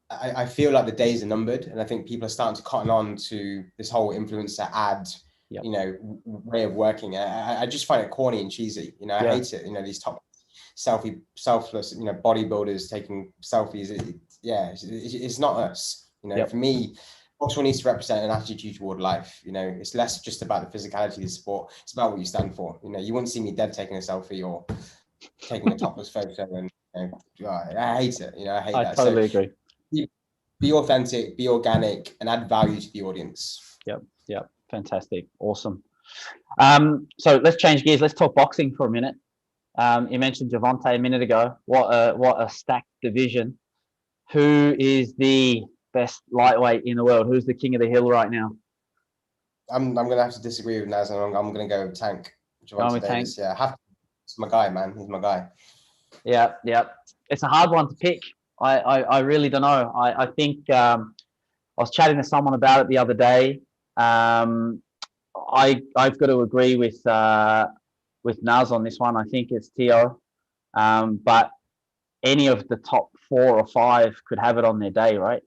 I feel like the days are numbered, and I think people are starting to cotton on to this whole influencer ad. Way of working. I just find it corny and cheesy. I hate it. These top selfless, bodybuilders taking selfies. It's not us. For me, Boxraw needs to represent an attitude toward life. It's less just about the physicality of the sport. It's about what you stand for. You wouldn't see me dead taking a selfie or taking a topless photo. And I hate it. I hate that. I totally agree. Be authentic, be organic, and add value to the audience. Yep. Fantastic. Awesome. So let's change gears. Let's talk boxing for a minute. You mentioned Javante a minute ago. What a stacked division. Who is the best lightweight in the world? Who's the king of the hill right now? I'm going to have to disagree with Nazar. I'm going to go with Tank. Going with Tank? Yeah, it's my guy, man. He's my guy. Yeah. It's a hard one to pick. I really don't know. I think I was chatting to someone about it the other day. I've got to agree with Naz on this one. I think it's Tio, but any of the top 4 or 5 could have it on their day, right?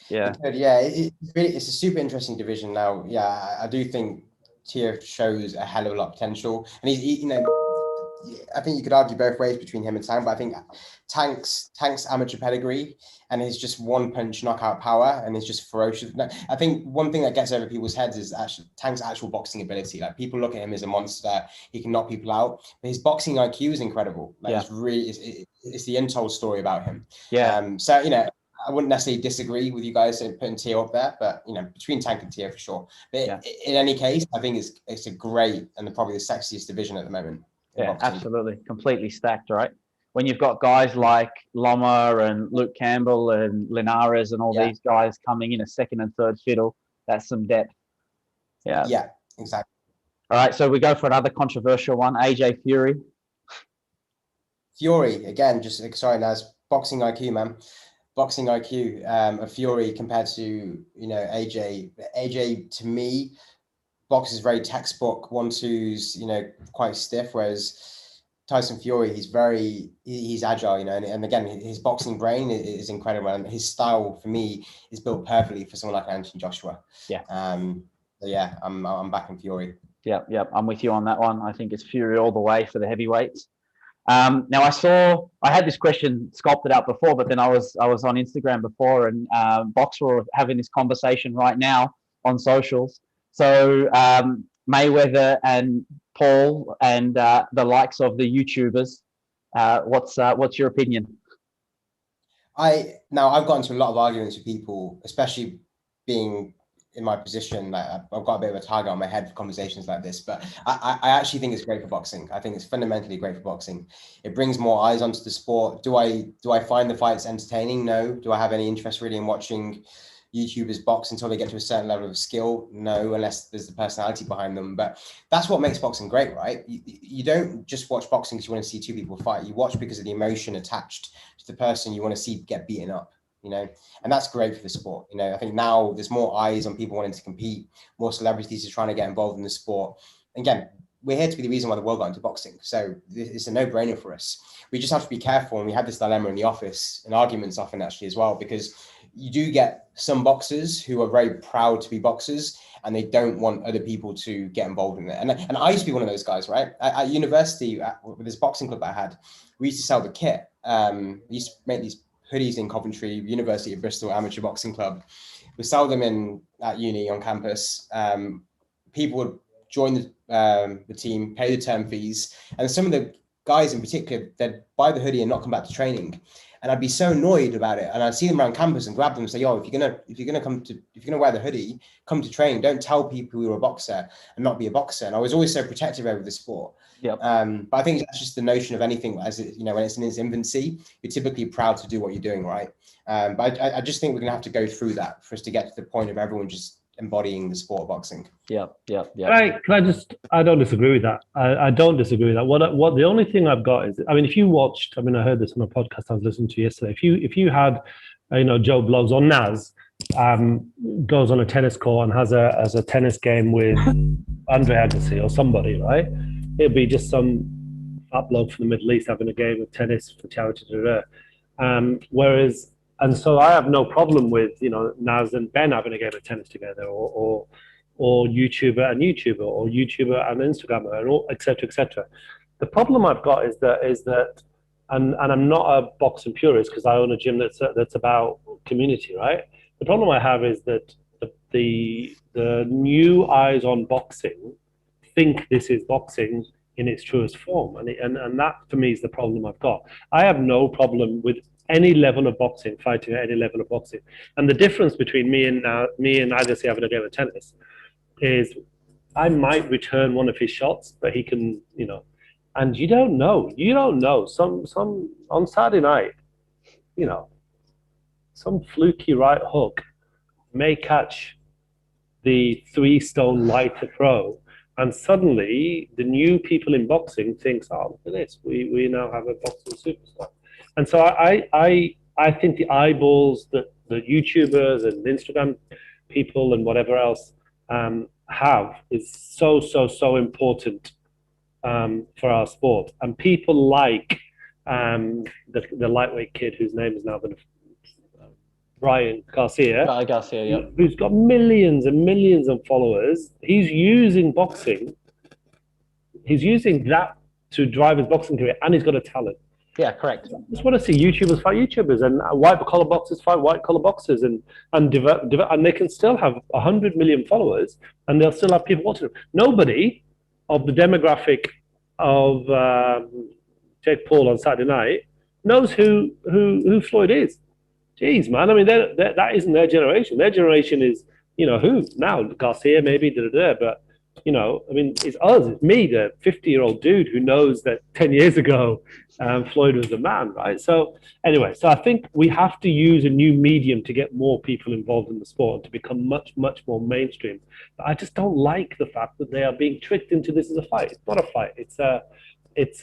Yeah. Yeah, it's a super interesting division now. Yeah, I do think Tio shows a hell of a lot of potential, and he's you know, I think you could argue both ways between him and Tank, but I think Tank's amateur pedigree and his just one punch knockout power and his just ferocious. I think one thing that gets over people's heads is actually Tank's actual boxing ability. Like, people look at him as a monster, he can knock people out, but his boxing IQ is incredible. Like, it's really, it's the untold story about him. Yeah. So, you know, I wouldn't necessarily disagree with you guys in putting Tio up there, but, you know, between Tank and Tio for sure. But in any case, I think it's a great and probably the sexiest division at the moment. Yeah, absolutely. Completely stacked, right? When you've got guys like Loma and Luke Campbell and Linares and all these guys coming in a second and third fiddle, that's some depth. Yeah. Yeah, exactly. All right, so we go for another controversial one, AJ Fury. Fury, again, just sorry, Naz, boxing IQ, man. Boxing IQ of Fury compared to, you know, AJ. AJ, to me, boxes very textbook, 1-2s, you know, quite stiff, whereas Tyson Fury, he's agile, you know, and again, his boxing brain is incredible, and his style for me is built perfectly for someone like Anthony Joshua. Yeah. So yeah, I'm backing Fury. Yeah, I'm with you on that one. I think it's Fury all the way for the heavyweights. Now I had this question sculpted out before, but then I was on Instagram before, and Boxraw having this conversation right now on socials. So Mayweather and Paul and the likes of the YouTubers, what's your opinion? I've gotten into a lot of arguments with people, especially being in my position. Like, I've got a bit of a target on my head for conversations like this, but I actually think it's great for boxing. I think it's fundamentally great for boxing. It brings more eyes onto the sport. Do I find the fights entertaining? No. Do I have any interest really in watching YouTubers box until they get to a certain level of skill? No, unless there's the personality behind them. But that's what makes boxing great, right? You don't just watch boxing because you want to see two people fight. You watch because of the emotion attached to the person you want to see get beaten up, you know, and that's great for the sport. You know, I think now there's more eyes on people wanting to compete, more celebrities are trying to get involved in the sport. Again, we're here to be the reason why the world got into boxing. So it's a no-brainer for us. We just have to be careful. And we have this dilemma in the office, in arguments often actually as well, because you do get some boxers who are very proud to be boxers and they don't want other people to get involved in it. And I used to be one of those guys, right? At university, with this boxing club I had, we used to sell the kit. We used to make these hoodies in Coventry, University of Bristol Amateur Boxing Club. We sell them at uni on campus. People would join the team, pay the term fees, and some of the guys in particular, they'd buy the hoodie and not come back to training. And I'd be so annoyed about it. And I'd see them around campus and grab them and say, yo, if you're gonna wear the hoodie, come to training. Don't tell people you're a boxer and not be a boxer. And I was always so protective over the sport. Yep. But I think that's just the notion of anything, as it, you know, when it's in its infancy, you're typically proud to do what you're doing, right? But I just think we're gonna have to go through that for us to get to the point of everyone just embodying the sport of boxing. Yeah. I don't disagree with that. I don't disagree with that. What the only thing I've got is, I mean, if you watched, I mean, I heard this on a podcast I was listening to yesterday. If you had, you know, Joe Blogs or Naz goes on a tennis court and has a tennis game with Andre Agassi or somebody, right? It'd be just some fat bloke from the Middle East having a game of tennis for charity. Whereas. And so I have no problem with, you know, Naz and Ben having a game of tennis together, or YouTuber and YouTuber, or YouTuber and Instagrammer, and all, et cetera. The problem I've got is that, and I'm not a boxing purist because I own a gym that's about community, right? The problem I have is that the new eyes on boxing think this is boxing in its truest form, and that for me is the problem I've got. I have no problem with any level of boxing, fighting at any level of boxing. And the difference between me and Agassi having a game of tennis is I might return one of his shots, but he can, you know, and you don't know. Some on Saturday night, you know, some fluky right hook may catch the 3-stone lighter throw, and suddenly the new people in boxing thinks, oh, look at this, we now have a boxing superstar. And so I think the eyeballs that the YouTubers and Instagram people and whatever else have is so important for our sport. And people like the lightweight kid whose name is now been Brian Garcia, Garcia, yep. who's got millions and millions of followers. He's using boxing. He's using that to drive his boxing career, and he's got a talent. Yeah, correct. I just want to see YouTubers fight YouTubers, and white collar boxers fight white collar boxers, and they can still have 100 million followers, and they'll still have people watching them. Nobody of the demographic of Jake Paul on Saturday night knows who Floyd is. Jeez, man. I mean, that isn't their generation. Their generation is, who now? Garcia, maybe, but, I mean, it's us. It's me, the 50-year-old dude who knows that 10 years ago, Floyd was the man, right? So anyway, I think we have to use a new medium to get more people involved in the sport and to become much, much more mainstream. But I just don't like the fact that they are being tricked into this as a fight. It's not a fight. It's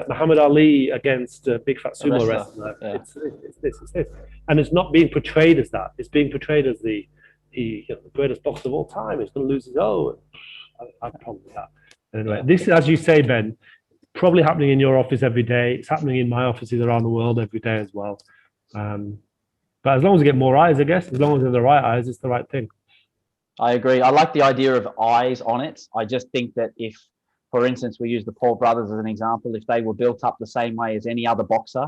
Muhammad Ali against a big fat sumo wrestler. Yeah. It's this. And it's not being portrayed as that. It's being portrayed as the greatest boxer of all time. He's going to lose his own. I have a problem with that. Anyway, this, as you say, Ben, probably happening in your office every day. It's happening in my offices around the world every day as well. But as long as we get more eyes, I guess, as long as they're the right eyes, it's the right thing. I agree. I like the idea of eyes on it. I just think that if, for instance, we use the Paul brothers as an example, if they were built up the same way as any other boxer,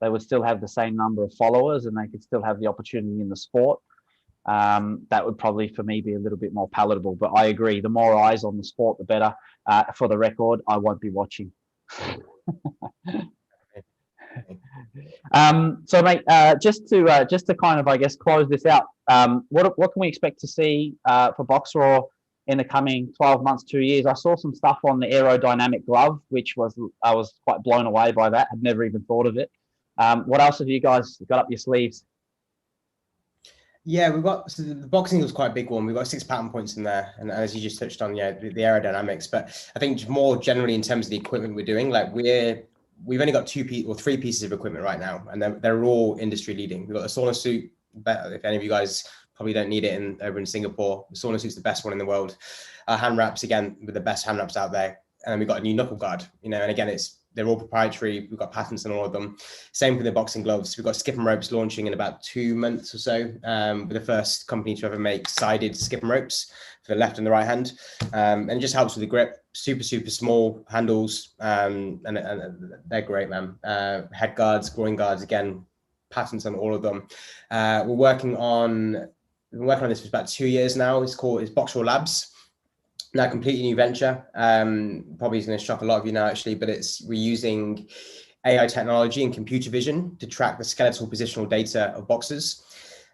they would still have the same number of followers and they could still have the opportunity in the sport. That would probably, for me, be a little bit more palatable. But I agree, the more eyes on the sport, the better. For the record, I won't be watching. So, mate, just to kind of, I guess, close this out, what can we expect to see for Boxraw in the coming 12 months, 2 years? I saw some stuff on the aerodynamic glove, which I was quite blown away by that. I'd never even thought of it. What else have you guys got up your sleeves? Yeah, so the boxing was quite a big one. We've got 6 patent points in there, and as you just touched on, the aerodynamics. But I think more generally in terms of the equipment we're doing, like we've only got 2 or 3 pieces of equipment right now, and they're all industry leading. We've got the sauna suit. If any of you guys probably don't need it over in Singapore, the sauna suit's the best one in the world. Hand wraps, again, with the best hand wraps out there. And then we've got a new knuckle guard, and again, they're all proprietary. We've got patents on all of them. Same with the boxing gloves. We've got skip and ropes launching in about 2 months or so. We're the first company to ever make sided skip and ropes for the left and the right hand. And it just helps with the grip. Super, super small handles. And they're great, man. Head guards, groin guards, again, patents on all of them. We've been working on this for about 2 years now. It's Boxraw Labs. Now, completely new venture. Probably is going to shock a lot of you now, actually, but we're using AI technology and computer vision to track the skeletal positional data of boxers.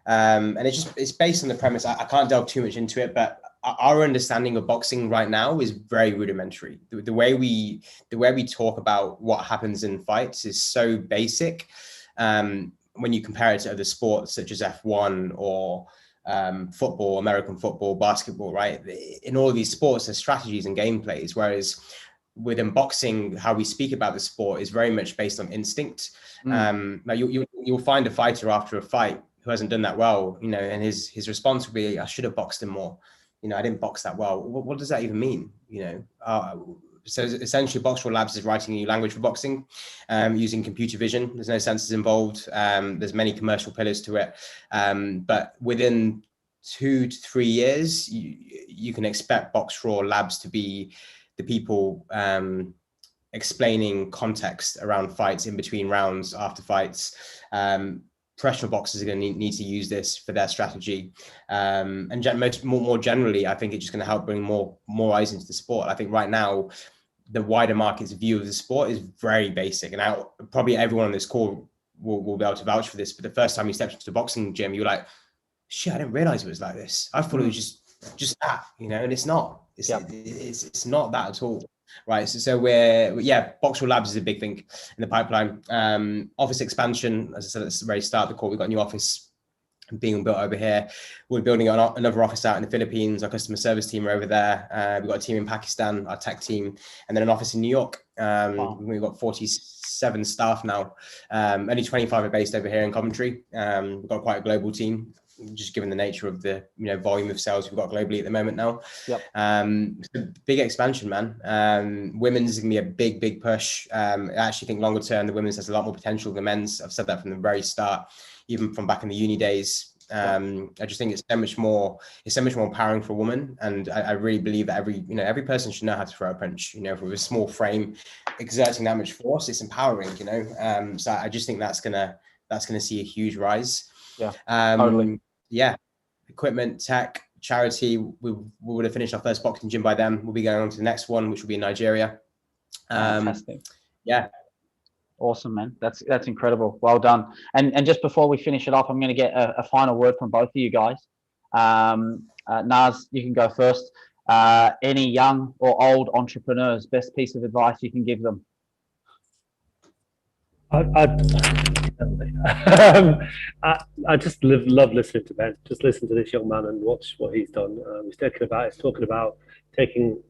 And it's based on the premise. I can't delve too much into it, but our understanding of boxing right now is very rudimentary. The way we talk about what happens in fights is so basic. When you compare it to other sports such as F1 or football, American football, basketball, right? In all of these sports, there's strategies and gameplays, whereas within boxing, how we speak about the sport is very much based on instinct. Now you'll find a fighter after a fight who hasn't done that well, and his response will be, I should have boxed him more. I didn't box that well. What does that even mean? So essentially, Boxraw Labs is writing a new language for boxing using computer vision. There's no sensors involved. There's many commercial pillars to it. But within 2 to 3 years, you can expect Boxraw Labs to be the people explaining context around fights, in between rounds, after fights. Professional boxers are going to need to use this for their strategy. And more generally, I think it's just going to help bring more eyes into the sport. I think right now, the wider market's view of the sport is very basic. And now probably everyone on this call will be able to vouch for this. But the first time you stepped into the boxing gym, you're like, shit, I didn't realize it was like this. I thought it was just that, and it's not. It's not that at all. Right. So Boxraw Labs is a big thing in the pipeline. Office expansion, as I said at the very start of the call, we've got a new office being built over here. We're building another office out in the Philippines. Our customer service team are over there. We've got a team in Pakistan, our tech team, and then an office in New York. Wow. We've got 47 staff now. Only 25 are based over here in Coventry. We've got quite a global team. just given the nature of the volume of sales we've got globally at the moment now. Yep. It's a big expansion, man. Women's is gonna be a big push. I actually think longer term the women's has a lot more potential than men's. I've said that from the very start, even from back in the uni days. I just think it's so much more empowering for a woman, and I really believe that every person should know how to throw a punch. With a small frame, exerting that much force, it's empowering. So I just think that's gonna see a huge rise. Yeah, totally. Yeah, equipment, tech, charity. We would have finished our first boxing gym by then. We'll be going on to the next one, which will be in Nigeria. Fantastic. Yeah. Awesome, man. That's incredible. Well done. And just before we finish it off, I'm going to get a final word from both of you guys. Naz, you can go first. Any young or old entrepreneurs, best piece of advice you can give them? I just love listening to Ben. Just listen to this young man and watch what he's done. He's talking about taking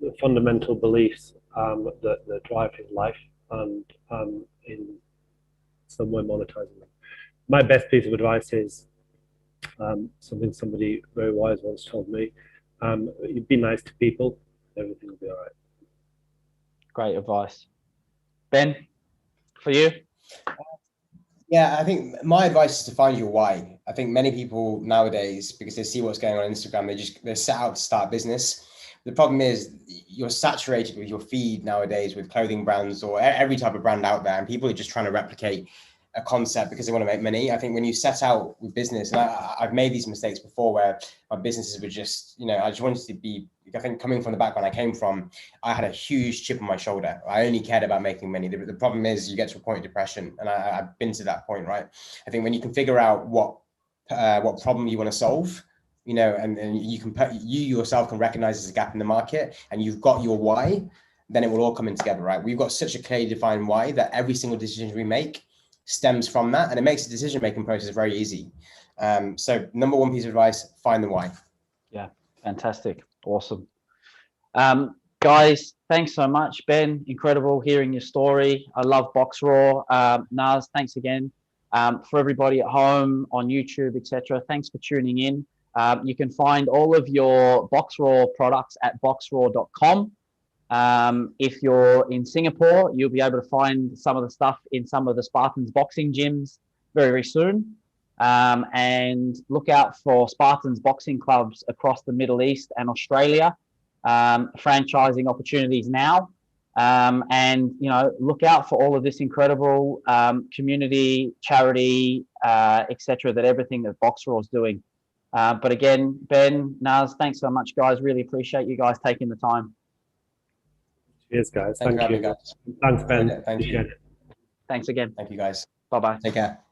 the fundamental beliefs that drive his life and in some way monetizing them. My best piece of advice is something somebody very wise once told me. You be nice to people, everything will be all right. Great advice. Ben, for you? Yeah, I think my advice is to find your why. I think many people nowadays, because they see what's going on Instagram, they're set out to start a business. The problem is you're saturated with your feed nowadays with clothing brands or every type of brand out there, and people are just trying to replicate a concept because they want to make money. I think when you set out with business, and I've made these mistakes before where my businesses were just, I just wanted to be, I think coming from the background I came from, I had a huge chip on my shoulder. I only cared about making money. The problem is you get to a point of depression, and I've been to that point, right? I think when you can figure out what problem you want to solve, and you yourself can recognize there's a gap in the market, and you've got your why, then it will all come in together, right? We've got such a clearly defined why that every single decision we make stems from that, and it makes the decision-making process very easy. So number one piece of advice, find the why. Yeah, fantastic. Awesome. Guys, thanks so much. Ben, incredible hearing your story. I love Boxraw. Naz, thanks again. For everybody at home on YouTube, etc., thanks for tuning in. You can find all of your Boxraw products at boxraw.com. If you're in Singapore, you'll be able to find some of the stuff in some of the Spartans boxing gyms very, very soon. And look out for Spartans boxing clubs across the Middle East and Australia, franchising opportunities now. And, look out for all of this incredible community, charity, etc., that everything that Boxraw is doing. But again, Ben, Naz, thanks so much, guys. Really appreciate you guys taking the time. Cheers, guys. Thank you. Guys. Thanks, Ben. Thank you. Thanks again. Thank you, guys. Bye-bye. Take care.